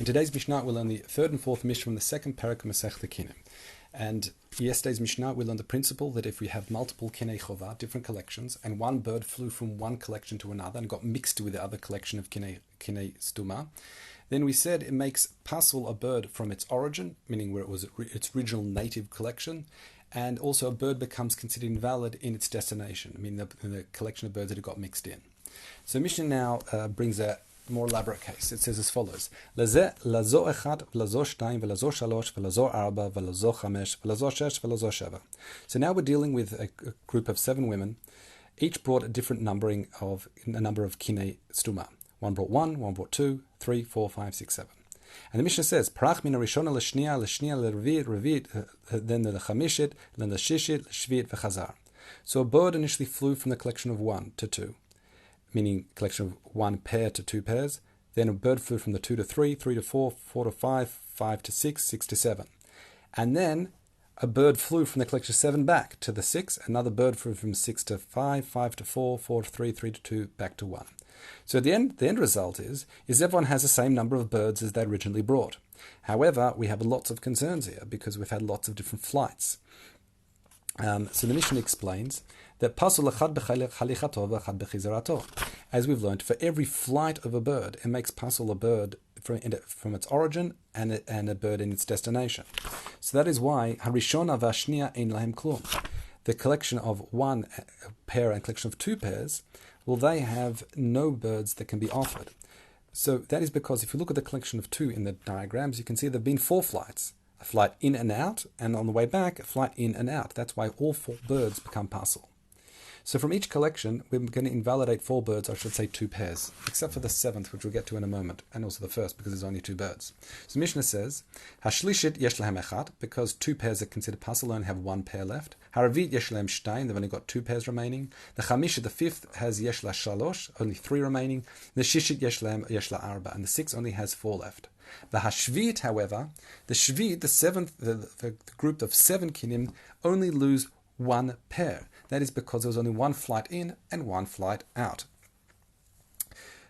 In today's Mishnah, we'll learn the third and fourth Mishnah from the second parak of Masechta Kinim. And yesterday's Mishnah, we learned the principle that if we have multiple kinei chova, different collections, and one bird flew from one collection to another and got mixed with the other collection of kinei stuma, then we said it makes pasul a bird from its origin, meaning where it was its original native collection, and also a bird becomes considered invalid in its destination, meaning the collection of birds that it got mixed in. So Mishnah now brings a more elaborate case. It says as follows: Lazo echad, v'lazo shtayim, v'lazo shalosh, v'lazo arba, v'lazo chamesh, v'lazo shesh, v'lazo sheva. So now we're dealing with a group of 7 women. Each brought a different number of kinei stuma. One brought 1, one brought 2, 3, 4, 5, 6, 7. And the Mishnah says, Parach min harishona l'shniya, l'revit, then the chamishit, then the shishit, l'shvit, v'chazar. So a bird initially flew from the collection of 1 to 2. Meaning collection of 1 pair to 2 pairs. Then a bird flew from the 2 to 3, 3 to 4, 4 to 5, 5 to 6, 6 to 7. And then a bird flew from the collection of 7 back to the 6. Another bird flew from 6 to 5, 5 to 4, 4 to 3, 3 to 2, back to 1. So the end result is everyone has the same number of birds as they originally brought. However, we have lots of concerns here because we've had lots of different flights. So the Mishnah explains that pasul echad b'chalichato v'echad b'chizarato. As we've learned, for every flight of a bird, it makes pasul a bird from its origin and a bird in its destination. So that is why harishona v'ashniya ein lahem klum. The collection of 1 pair and collection of 2 pairs, well, they have no birds that can be offered. So that is because if you look at the collection of 2 in the diagrams, you can see there have been 4 flights. A flight in and out, and on the way back, a flight in and out. That's why all 4 birds become pasul. So from each collection, we're going to invalidate 4 birds, or I should say 2 pairs, except for the 7th, which we'll get to in a moment, and also the 1st, because there's only 2 birds. So Mishnah says, Hashlishit yesh lahem echad, because 2 pairs are considered pasul, only have 1 pair left. Haravit yesh lahem shtayin, they've only got 2 pairs remaining. The chamishit, the 5th, has yesh la shalosh, only 3 remaining. The shishit yesh la arba, and the 6th only has 4 left. The hashvit, however, the shvit, the 7th, the group of 7 kinim, only lose 1 pair. That is because there was only 1 flight in and 1 flight out.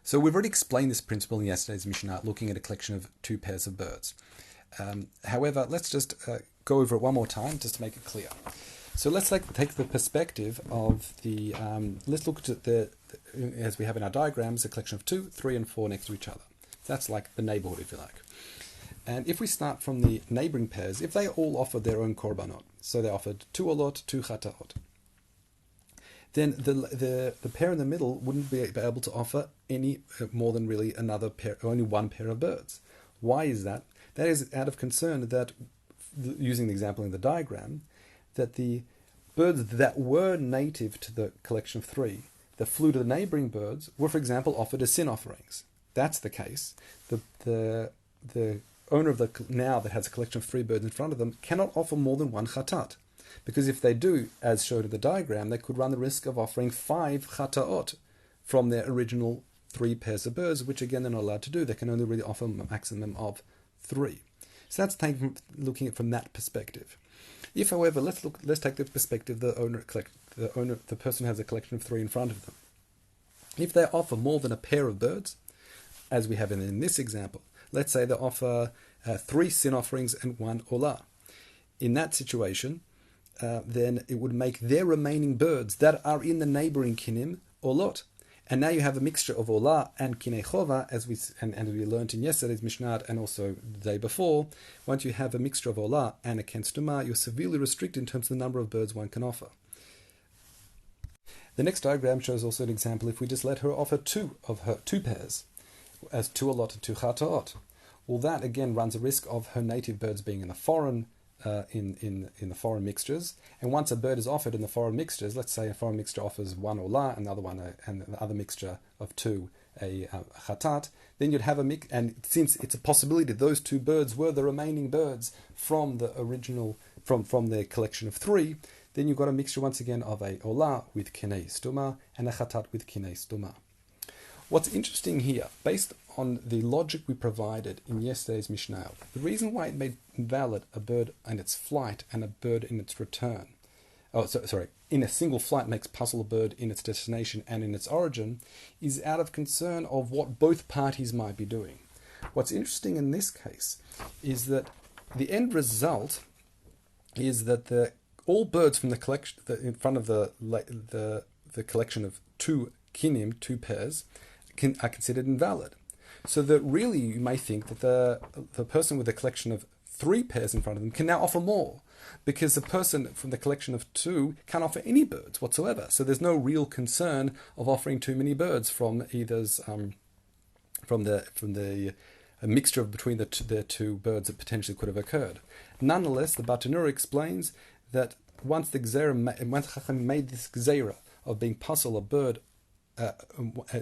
So we've already explained this principle in yesterday's Mishnah, looking at a collection of 2 pairs of birds. However, let's just go over it one more time just to make it clear. So let's take the perspective of the, let's look at as we have in our diagrams, a collection of 2, 3, and 4 next to each other. That's like the neighborhood, if you like. And if we start from the neighboring pairs, if they all offered their own korbanot, so they offered 2 olot, 2 chataot, then the pair in the middle wouldn't be able to offer any more than really another pair, only 1 pair of birds. Why is that? That is out of concern that, using the example in the diagram, that the birds that were native to the collection of 3, that flew to the neighboring birds, were, for example, offered as sin offerings. That's the case. The owner of the now that has a collection of 3 birds in front of them cannot offer more than 1 chatat. Because if they do, as showed in the diagram, they could run the risk of offering 5 chataot from their original 3 pairs of birds, which again they're not allowed to do. They can only really offer a maximum of 3. So that's looking at it from that perspective. If, however, let's take the perspective the person has a collection of 3 in front of them. If they offer more than a pair of birds, as we have in this example, let's say they offer 3 sin offerings and 1 olah. In that situation, then it would make their remaining birds that are in the neighboring kinim olot. And now you have a mixture of olah and kinei chova, as we learned in yesterday's Mishnah and also the day before. Once you have a mixture of olah and a ken stuma, you're severely restricted in terms of the number of birds one can offer. The next diagram shows also an example if we just let her offer 2 pairs, as 2 olot and 2 chataot. Well, that again runs a risk of her native birds being in the foreign in the foreign mixtures, and once a bird is offered in the foreign mixtures, let's say a foreign mixture offers 1 olah, and the other mixture of 2 a chatat, then you'd have a mix, and since it's a possibility those 2 birds were the remaining birds from the original from their collection of 3, then you've got a mixture once again of a olah with kinei stuma and a chatat with kinei stuma. What's interesting here, based on the logic we provided in yesterday's Mishnah, the reason why it made invalid a bird in its flight and a bird in its return, in a single flight makes pasul a bird in its destination and in its origin, is out of concern of what both parties might be doing. What's interesting in this case is that the end result is that all birds from the collection in front of the collection of two kinim, two pairs, are considered invalid. So that really you may think that the person with a collection of 3 pairs in front of them can now offer more, because the person from the collection of 2 can't offer any birds whatsoever. So there's no real concern of offering too many birds from either's from the a mixture between the two birds that potentially could have occurred. Nonetheless, the Bartenura explains that once Chacham made this gzeira of being puzzle a bird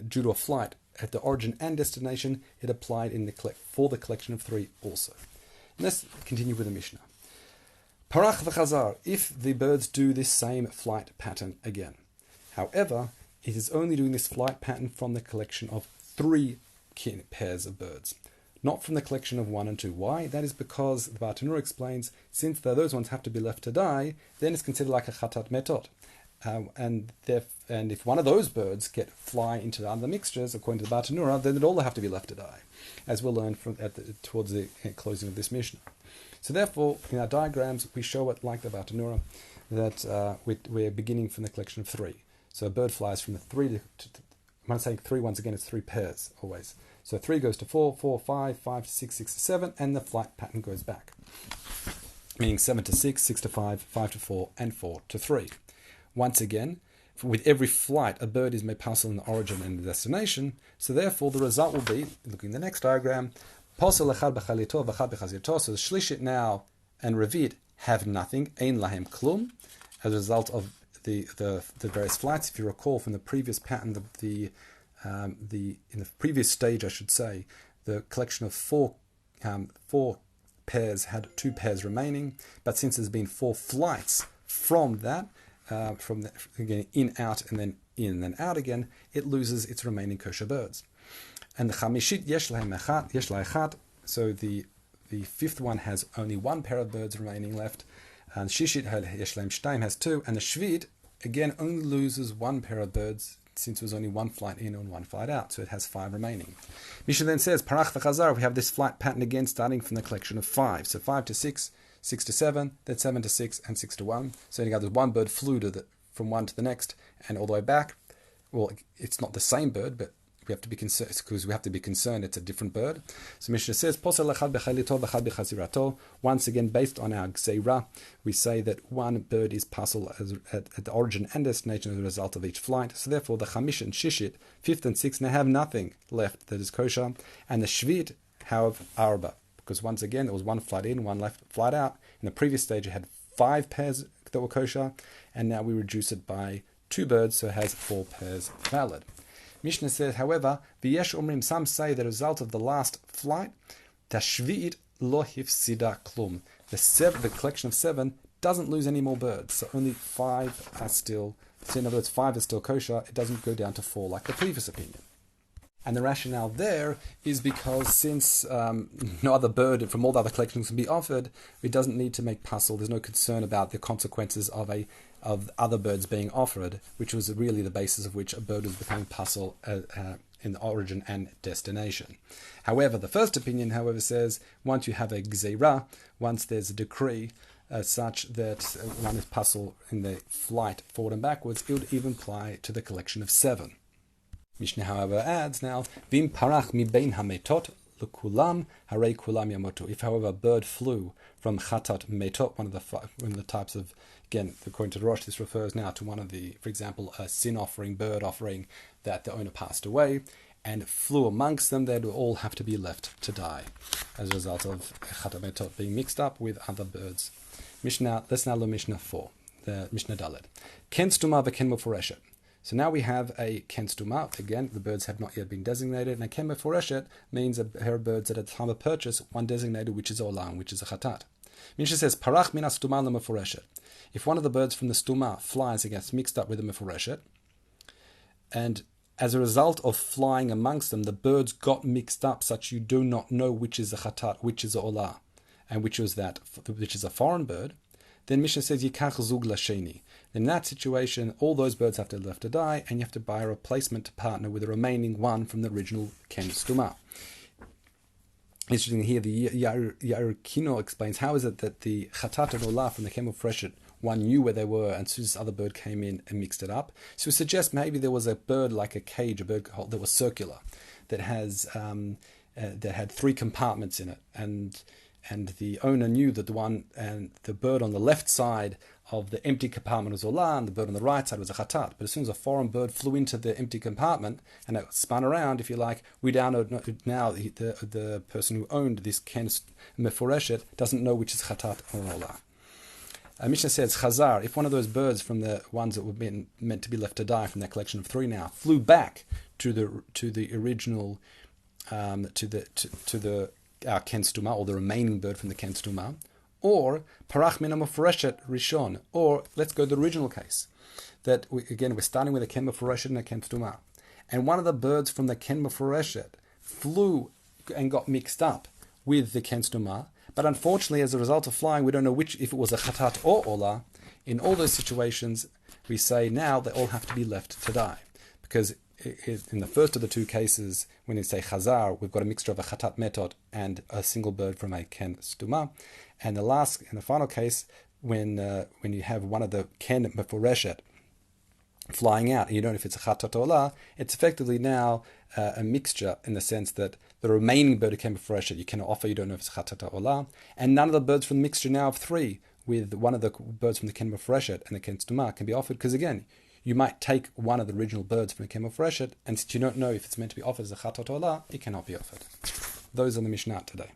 due to a flight at the origin and destination, it applied for the collection of 3 also. And let's continue with the Mishnah. Parach v'chazar, if the birds do this same flight pattern again. However, it is only doing this flight pattern from the collection of 3 pairs of birds, not from the collection of 1 and 2. Why? That is because the Bartenura explains, since those ones have to be left to die, then it's considered like a chatat metot. And if one of those birds fly into the other mixtures, according to the Bartenura, then they'd all have to be left to die, as we'll learn towards the closing of this Mishnah. So therefore, in our diagrams, we show it like the Bartenura, that we're beginning from the collection of 3. So a bird flies from the 3 when I'm saying 3 once again, it's 3 pairs always. So 3 goes to 4, 4, 5, 5 to 6, 6 to 7, and the flight pattern goes back. Meaning 7 to 6, 6 to 5, 5 to 4, and 4 to 3. Once again, with every flight, a bird is made parcel in the origin and the destination. So therefore, the result will be, looking at the next diagram, parcel echad b'chalito v'echad b'chazirto. So the shlishit now and revit have nothing, ein lahem klum, as a result of the various flights. If you recall from the previous pattern, in the previous stage, I should say, the collection of 4 pairs had 2 pairs remaining. But since there's been 4 flights from that, again in, out, and then in, and then out again, it loses its remaining kosher birds. And the chamishit yesh lahem echat, so the 5th one has only 1 pair of birds remaining left, and shishit yesh lahem shtaim has 2, and the shvit again only loses 1 pair of birds, since there was only 1 flight in and 1 flight out, so it has 5 remaining. Mishnah then says, Parach v'chazar, we have this flight pattern again starting from the collection of 5. So 5 to 6, 6 to 7, then 7 to 6, and 6 to 1. So you got this 1 bird flew from one to the next and all the way back. Well, it's not the same bird, but we have to be concerned, because we have to be concerned it's a different bird. So Mishnah says, Posel echad b'chalito v'echad b'chazirato. Once again, based on our gzeira, we say that 1 bird is puzzle at the origin and destination as a result of each flight. So therefore, the chamish and shishit, 5th and 6th, now have nothing left that is kosher, and the shvit have arba. Because once again, there was 1 flight in, 1 left flight out. In the previous stage, it had 5 pairs that were kosher, and now we reduce it by 2 birds, so it has 4 pairs valid. Mishnah says, however, v'yesh omrim, some say the result of the last flight, tashvi'it lo hifsida klum. The collection of 7 doesn't lose any more birds, so only 5 are still. So in other words, 5 is still kosher. It doesn't go down to 4 like the previous opinion. And the rationale there is because since no other bird from all the other collections can be offered, it doesn't need to make puzzle. There's no concern about the consequences of other birds being offered, which was really the basis of which a bird was becoming puzzle in the origin and destination. However, the first opinion, however, says once you have a gzeira, once there's a decree such that one is puzzle in the flight forward and backwards, it would even apply to the collection of 7. Mishnah, however, adds now, Vim parach mi bein hametot l'kulam harei kulam yamotu. If, however, a bird flew from chatat metot, one of the types of, again, according to the Rosh, this refers now to one of the, for example, a sin offering, bird offering that the owner passed away, and flew amongst them, they'd all have to be left to die as a result of chatat metot being mixed up with other birds. Mishnah, let's now learn Mishnah 4, the Mishnah Dalet. Ken stuma v'ken muforeshet. So now we have a ken stuma. Again, the birds have not yet been designated. And a ken meforeshet means a pair of birds that at the time of purchase, one designated, which is olam, which is a chatat. Mishnah says, Parach min stuma lemeforeshet. If one of the birds from the stuma flies and gets mixed up with the meforeshet, and as a result of flying amongst them, the birds got mixed up such you do not know which is a chatat, which is a olah, and which is a foreign bird, then Mishnah says, Yikach zug lasheni. In that situation, all those birds have to be left to die, and you have to buy a replacement to partner with the remaining one from the original ken stuma. Interesting here, the Yair Kino explains, how is it that the Chatat and Olah from the Kem Mufreshet, one knew where they were, and as soon as this other bird came in and mixed it up? So it suggests maybe there was a bird like a cage, a bird that was circular, that had 3 compartments in it, and the owner knew that the bird on the left side of the empty compartment was Olah, and the bird on the right side was a Chatat. But as soon as a foreign bird flew into the empty compartment and it spun around, if you like, we now know the person who owned this Ken Meforeshet doesn't know which is Chatat or Olah. Mishnah says, Chazar, if one of those birds from the ones that were meant to be left to die from that collection of 3 now flew back to the original our Ken Stuma, or the remaining bird from the Ken Stuma, or Parach Mina Mufreshet Rishon, or let's go to the original case, that we're starting with a Ken Mufreshet and a Ken Stuma, and one of the birds from the Ken Mufreshet flew and got mixed up with the Ken Stuma, but unfortunately, as a result of flying, we don't know if it was a Chatat or Olah. In all those situations, we say now they all have to be left to die, because in the first of the 2 cases, when you say Chazar, we've got a mixture of a Chatat Metot and a single bird from a Ken Stuma. And the final case, when you have one of the Ken Meforeshet flying out, and you don't know if it's a Chatat Olah, it's effectively now a mixture, in the sense that the remaining bird of Ken Meforeshet you cannot offer, you don't know if it's Chatat or Olah, and none of the birds from the mixture now of 3 with one of the birds from the Ken Meforeshet and the Ken Stuma can be offered, because again, you might take one of the original birds from the Ken Mufreshet, and since you don't know if it's meant to be offered as a Chatat or Olah, it cannot be offered. Those are the Mishnah today.